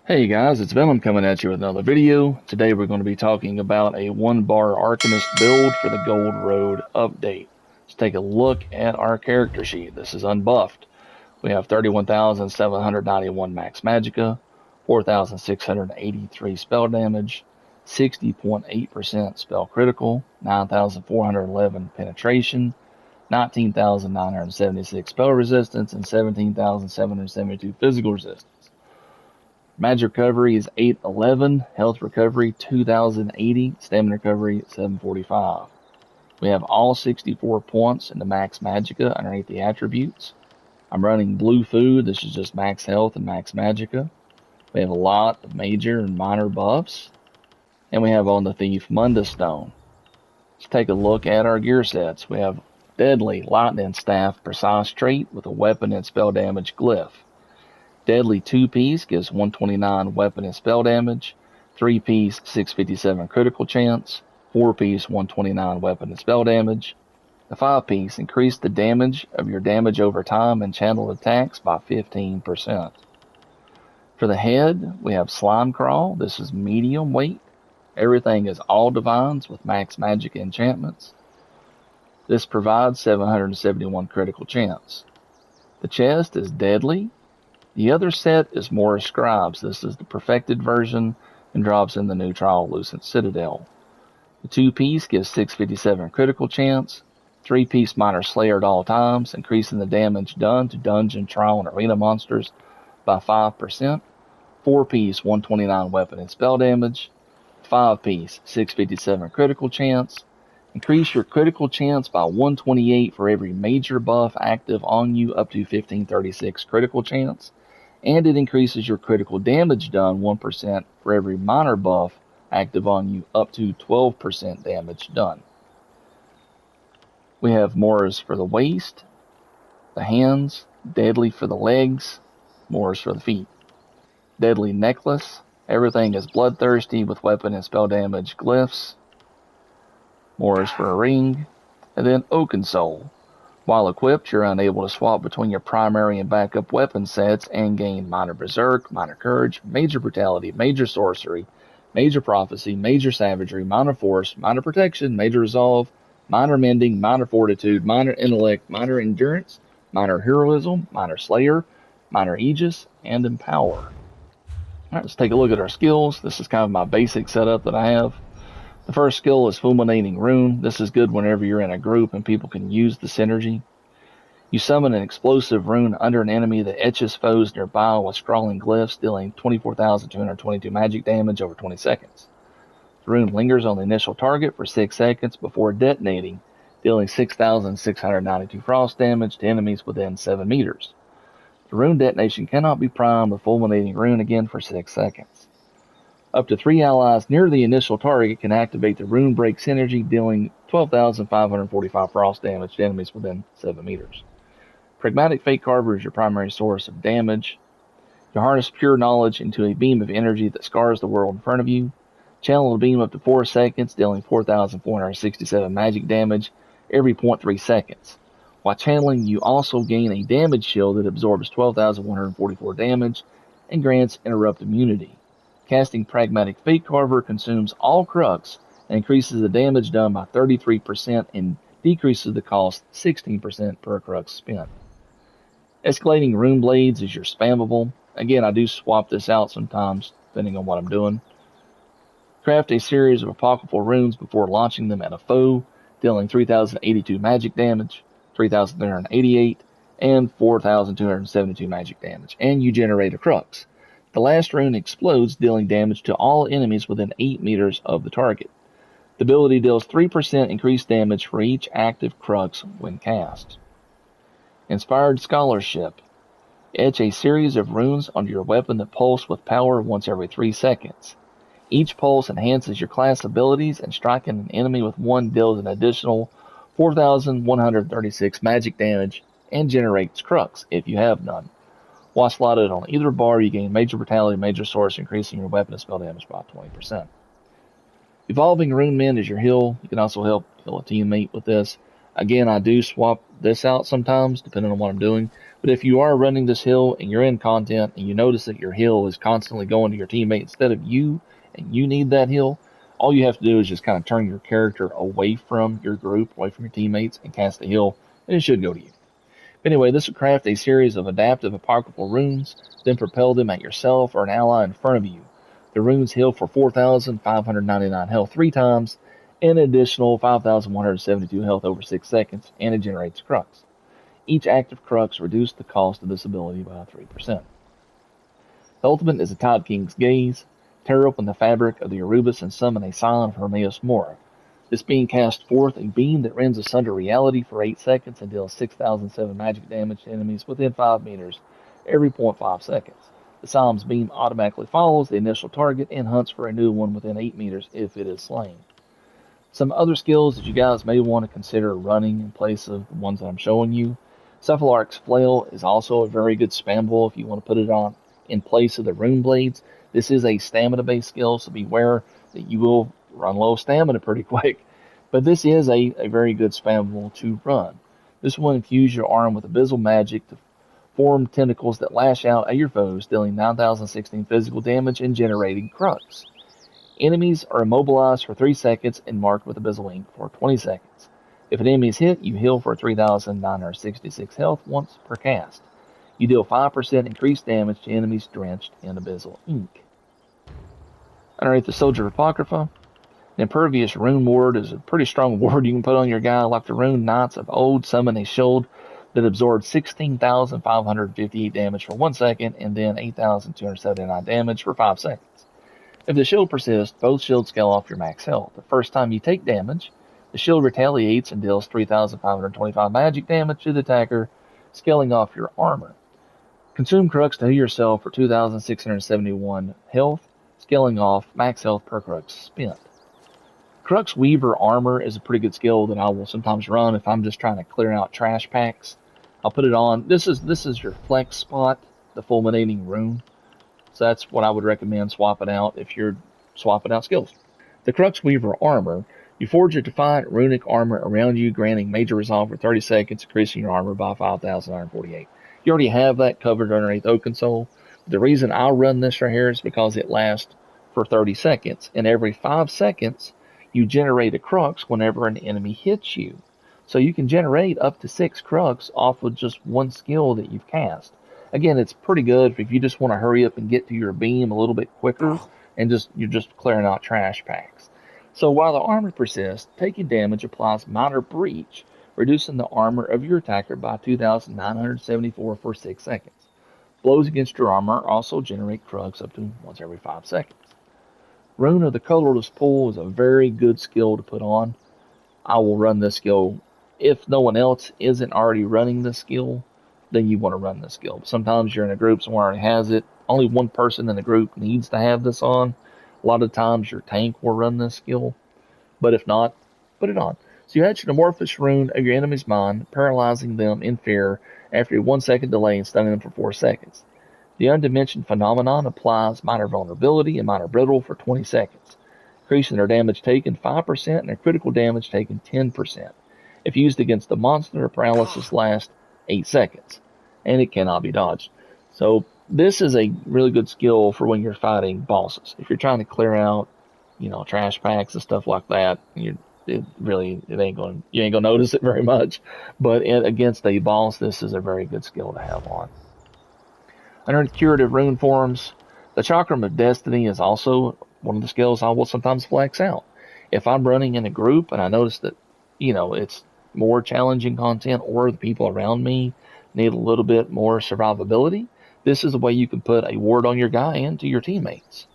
Hey guys, it's Venom coming at you with another video. Today we're going to be talking about a 1-bar Arcanist build for the Gold Road update. Let's take a look at our character sheet. This is unbuffed. We have 31,791 max magicka, 4,683 spell damage, 60.8% spell critical, 9,411 penetration, 19,976 spell resistance, and 17,772 physical resistance. Magic recovery is 811, health recovery 2080, stamina recovery 745. We have all 64 points in the max magicka underneath the attributes. I'm running blue food, this is just max health and max magicka. We have a lot of major and minor buffs. And we have on the thief Mundus Stone. Let's take a look at our gear sets. We have Deadly Lightning Staff Precise Trait with a weapon and spell damage glyph. Deadly 2-piece gives 129 weapon and spell damage, 3-piece 657 critical chance, 4-piece 129 weapon and spell damage. The 5-piece increase the damage of your damage over time and channel attacks by 15%. For the head, we have Slime Crawl. This is medium weight. Everything is all divines with max magic enchantments. This provides 771 critical chance. The chest is deadly. The other set is more Scribes. This is the perfected version and drops in the new Trial-Lucent Citadel. The 2-piece gives 657 critical chance, 3-piece Minor Slayer at all times, increasing the damage done to dungeon, trial, and arena monsters by 5%, 4-piece 129 weapon and spell damage, 5-piece 657 critical chance. Increase your critical chance by 128 for every major buff active on you up to 1536 critical chance. And it increases your critical damage done 1% for every minor buff active on you up to 12% damage done. We have Moors for the waist, the hands, Deadly for the legs, Moors for the feet. Deadly Necklace, everything is bloodthirsty with weapon and spell damage glyphs, Moors for a ring, and then Oaken Soul. While equipped, you're unable to swap between your primary and backup weapon sets and gain Minor Berserk, Minor Courage, Major Brutality, Major Sorcery, Major Prophecy, Major Savagery, Minor Force, Minor Protection, Major Resolve, Minor Mending, Minor Fortitude, Minor Intellect, Minor Endurance, Minor Heroism, Minor Slayer, Minor Aegis, and Empower. Alright, let's take a look at our skills. This is kind of my basic setup that I have. The first skill is Fulminating Rune. This is good whenever you're in a group and people can use the synergy. You summon an explosive rune under an enemy that etches foes nearby with scrawling glyphs, dealing 24,222 magic damage over 20 seconds. The rune lingers on the initial target for 6 seconds before detonating, dealing 6,692 frost damage to enemies within 7 meters. The rune detonation cannot be primed with Fulminating Rune again for 6 seconds. Up to 3 allies near the initial target can activate the Rune Break synergy, dealing 12,545 frost damage to enemies within 7 meters. Pragmatic Fate Carver is your primary source of damage. You harness pure knowledge into a beam of energy that scars the world in front of you. Channel the beam up to 4 seconds, dealing 4,467 magic damage every 0.3 seconds. While channeling, you also gain a damage shield that absorbs 12,144 damage and grants interrupt immunity. Casting Pragmatic Fate Carver consumes all Crux and increases the damage done by 33% and decreases the cost 16% per Crux spent. Escalating Rune Blades is your spammable. Again, I do swap this out sometimes depending on what I'm doing. Craft a series of apocryphal runes before launching them at a foe, dealing 3,082 magic damage, 3,388, and 4,272 magic damage, and you generate a Crux. The last rune explodes, dealing damage to all enemies within 8 meters of the target. The ability deals 3% increased damage for each active Crux when cast. Inspired Scholarship. Etch a series of runes onto your weapon that pulse with power once every 3 seconds. Each pulse enhances your class abilities, and striking an enemy with one deals an additional 4,136 magic damage and generates Crux if you have none. While slotted on either bar, you gain Major Brutality, Major Source, increasing your weapon and spell damage by 20%. Evolving Rune Mend is your heal. You can also help heal a teammate with this. Again, I do swap this out sometimes, depending on what I'm doing. But if you are running this heal and you're in content and you notice that your heal is constantly going to your teammate instead of you, and you need that heal, all you have to do is just kind of turn your character away from your group, away from your teammates, and cast the heal, and it should go to you. Anyway, this will craft a series of adaptive apocryphal runes, then propel them at yourself or an ally in front of you. The runes heal for 4,599 health 3 times, and an additional 5,172 health over 6 seconds, and it generates crux. Each active crux reduces the cost of this ability by 3%. The ultimate is the Tide King's Gaze. Tear open the fabric of the Erebus and summon a Scion of Hermaeus Mora. This being casts forth a beam that rends asunder reality for 8 seconds and deals 6,007 magic damage to enemies within 5 meters every 0.5 seconds. The Psalm's beam automatically follows the initial target and hunts for a new one within 8 meters if it is slain. Some other skills that you guys may want to consider running in place of the ones that I'm showing you. Cephaloarc's Flail is also a very good spammable if you want to put it on in place of the Rune Blades. This is a stamina-based skill, so beware that you will run low stamina pretty quick. But this is a very good spammable to run. This will infuse your arm with abyssal magic to form tentacles that lash out at your foes, dealing 9,016 physical damage and generating crux. Enemies are immobilized for 3 seconds and marked with abyssal ink for 20 seconds. If an enemy is hit, you heal for 3,966 health once per cast. You deal 5% increased damage to enemies drenched in abyssal ink. Underneath the Soldier of Apocrypha, the Impervious Rune Ward is a pretty strong ward you can put on your guy. Like the Rune Knights of old, summon a shield that absorbs 16,558 damage for 1 second and then 8,279 damage for 5 seconds. If the shield persists, both shields scale off your max health. The first time you take damage, the shield retaliates and deals 3,525 magic damage to the attacker, scaling off your armor. Consume crux to heal yourself for 2,671 health, scaling off max health per crux spent. Crux Weaver Armor is a pretty good skill that I will sometimes run if I'm just trying to clear out trash packs. I'll put it on. This is your flex spot, the fulminating rune. So that's what I would recommend swapping out if you're swapping out skills. The Crux Weaver Armor, you forge a defiant runic armor around you, granting major resolve for 30 seconds, increasing your armor by 5,948. You already have that covered underneath Oakensole. The reason I run this right here is because it lasts for 30 seconds, and every 5 seconds you generate a crux whenever an enemy hits you. So you can generate up to 6 crux off of just one skill that you've cast. Again, it's pretty good if you just want to hurry up and get to your beam a little bit quicker and you're just clearing out trash packs. So while the armor persists, taking damage applies minor breach, reducing the armor of your attacker by 2,974 for 6 seconds. Blows against your armor also generate crux up to once every 5 seconds. Rune of the Colorless Pool is a very good skill to put on. I will run this skill. If no one else isn't already running this skill, then you want to run this skill. Sometimes you're in a group, someone already has it. Only one person in the group needs to have this on. A lot of times your tank will run this skill, but if not, put it on. So you etch an amorphous rune of your enemy's mind, paralyzing them in fear after a 1 second delay and stunning them for 4 seconds. The Undimensioned Phenomenon applies minor vulnerability and minor brittle for 20 seconds, increasing their damage taken 5% and their critical damage taken 10%. If used against a monster, paralysis lasts 8 seconds, and it cannot be dodged. So this is a really good skill for when you're fighting bosses. If you're trying to clear out, trash packs and stuff like that, you ain't gonna notice it very much. But against a boss, this is a very good skill to have on. Under curative rune forms, the Chakram of Destiny is also one of the skills I will sometimes flex out. If I'm running in a group and I notice that, it's more challenging content or the people around me need a little bit more survivability, this is a way you can put a ward on your guy and to your teammates.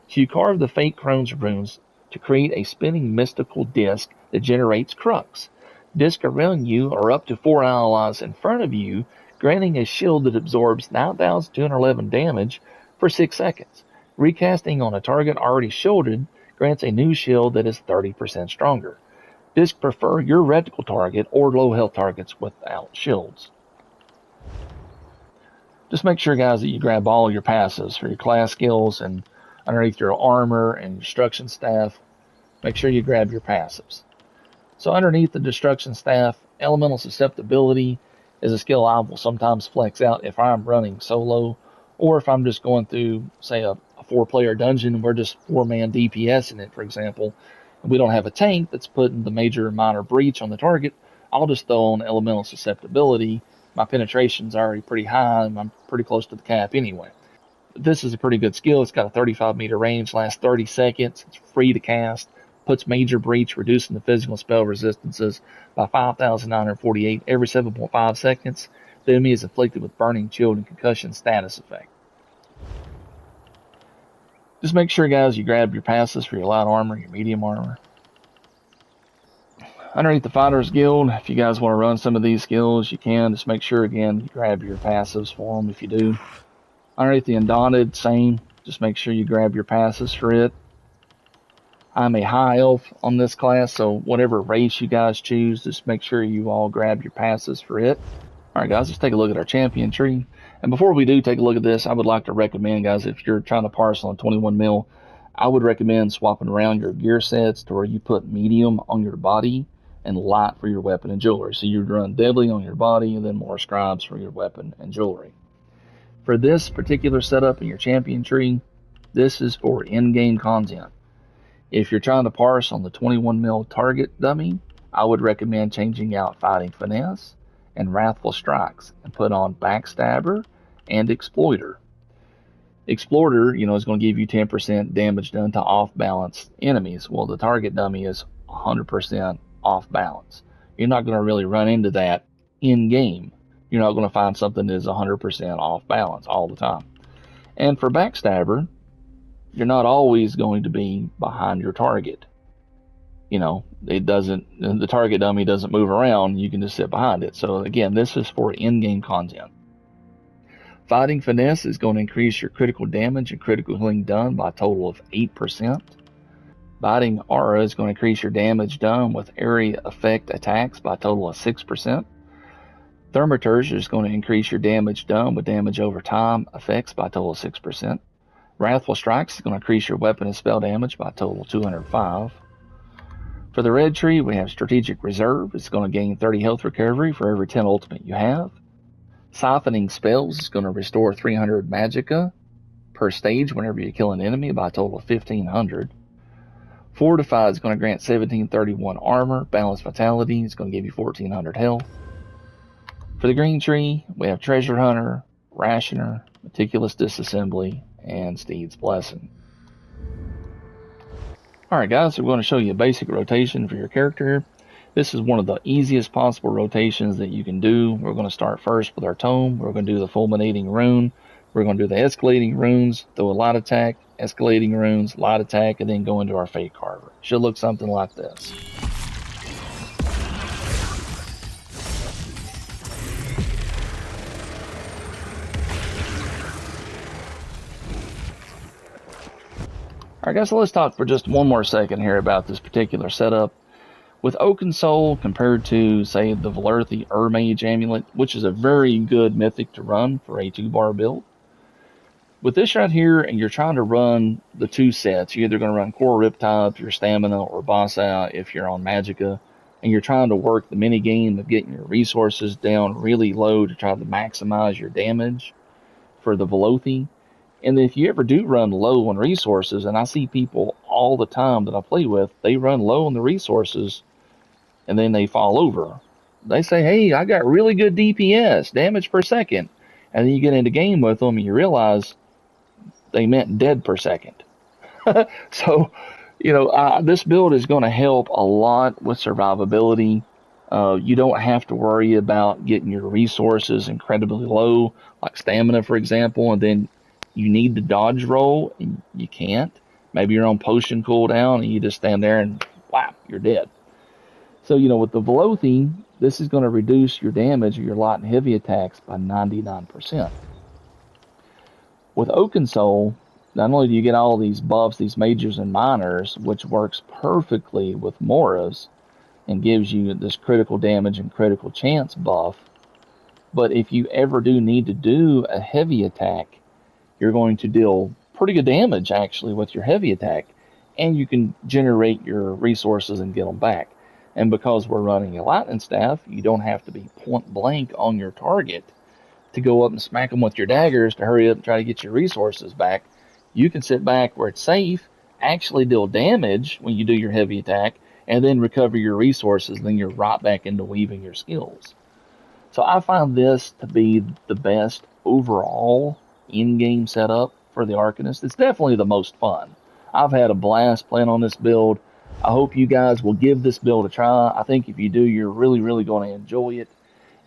So you carve the Fate Crone's runes to create a spinning mystical disc that generates crux. Discs around you are up to 4 allies in front of you, granting a shield that absorbs 9,211 damage for 6 seconds. Recasting on a target already shielded grants a new shield that is 30% stronger. Discs prefer your reticle target or low health targets without shields. Just make sure, guys, that you grab all your passives for your class skills, and underneath your armor and destruction staff, make sure you grab your passives. So underneath the destruction staff, Elemental Susceptibility is a skill I will sometimes flex out if I'm running solo, or if I'm just going through, say, a 4-player dungeon and we're just 4-man DPS in it, for example, and we don't have a tank that's putting the major or minor breach on the target. I'll just throw on Elemental Susceptibility. My penetration's already pretty high, and I'm pretty close to the cap anyway. This is a pretty good skill. It's got a 35-meter range, lasts 30 seconds. It's free to cast, puts major breach, reducing the physical spell resistances by 5,948 every 7.5 seconds. The enemy is afflicted with burning, chilled, and concussion status effect. Just make sure, guys, you grab your passes for your light armor, your medium armor. Underneath the Fighters Guild, if you guys want to run some of these skills, you can. Just make sure, again, you grab your passives for them if you do. Underneath the Undaunted, same. Just make sure you grab your passes for it. I'm a high elf on this class, so whatever race you guys choose, just make sure you all grab your passes for it. Alright guys, let's take a look at our champion tree. And before we do take a look at this, I would like to recommend, guys, if you're trying to parse on 21 mil, I would recommend swapping around your gear sets to where you put medium on your body and light for your weapon and jewelry. So you run deadly on your body and then more scribes for your weapon and jewelry. For this particular setup in your champion tree, this is for in-game content. If you're trying to parse on the 21 mil target dummy, I would recommend changing out Fighting Finesse and Wrathful Strikes and put on Backstabber and Exploiter. Exploiter, is going to give you 10% damage done to off-balance enemies. Well, the target dummy is 100% off-balance. You're not going to really run into that in-game. You're not going to find something that is 100% off-balance all the time. And for Backstabber, you're not always going to be behind your target. The target dummy doesn't move around. You can just sit behind it. So again, this is for in-game content. Fighting Finesse is going to increase your critical damage and critical healing done by a total of 8%. Biting Aura is going to increase your damage done with area effect attacks by a total of 6%. Thermaturge is going to increase your damage done with damage over time effects by a total of 6%. Wrathful Strikes is going to increase your weapon and spell damage by a total of 205. For the red tree, we have Strategic Reserve. It's going to gain 30 health recovery for every 10 ultimate you have. Siphoning Spells is going to restore 300 magicka per stage whenever you kill an enemy by a total of 1,500. Fortified is going to grant 1731 armor. Balanced Vitality is going to give you 1,400 health. For the green tree, we have Treasure Hunter, Rationer, Meticulous Disassembly, and Steed's Blessing. Alright guys, so we're going to show you a basic rotation for your character. This is one of the easiest possible rotations that you can do. We're going to start first with our tome. We're going to do the Fulminating Rune. We're going to do the Escalating Runes, throw a light attack, Escalating Runes, light attack, and then go into our Fate Carver. Should look something like this. Alright guys, so let's talk for just one more second here about this particular setup. With Oaken Soul compared to, say, the Valerthi Mage Amulet, which is a very good mythic to run for a 2-bar build. With this right here, and you're trying to run the 2 sets, you're either going to run Core Riptide if you're Stamina, or Boss Out if you're on Magicka, and you're trying to work the mini game of getting your resources down really low to try to maximize your damage for the Valerthi. And if you ever do run low on resources, and I see people all the time that I play with, they run low on the resources and then they fall over. They say, hey, I got really good DPS, damage per second. And then you get into game with them and you realize they meant dead per second. So, this build is going to help a lot with survivability. You don't have to worry about getting your resources incredibly low, like stamina, for example, and then you need to dodge roll and you can't. Maybe you're on potion cooldown and you just stand there and whap, you're dead. So, with the Valerthi, this is going to reduce your damage of your light and heavy attacks by 99%. With Oaken Soul, not only do you get all these buffs, these majors and minors, which works perfectly with Moras and gives you this critical damage and critical chance buff, but if you ever do need to do a heavy attack, you're going to deal pretty good damage, actually, with your heavy attack, and you can generate your resources and get them back. And because we're running a lightning staff, you don't have to be point blank on your target to go up and smack them with your daggers to hurry up and try to get your resources back. You can sit back where it's safe, actually deal damage when you do your heavy attack, and then recover your resources. Then you're right back into weaving your skills. So I find this to be the best overall in-game setup for the Arcanist. It's definitely the most fun. I've had a blast playing on this build. I hope you guys will give this build a try. I think if you do, you're really, really going to enjoy it.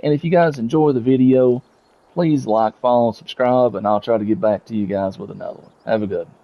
And if you guys enjoy the video, please like, follow, subscribe, and I'll try to get back to you guys with another one. Have a good one.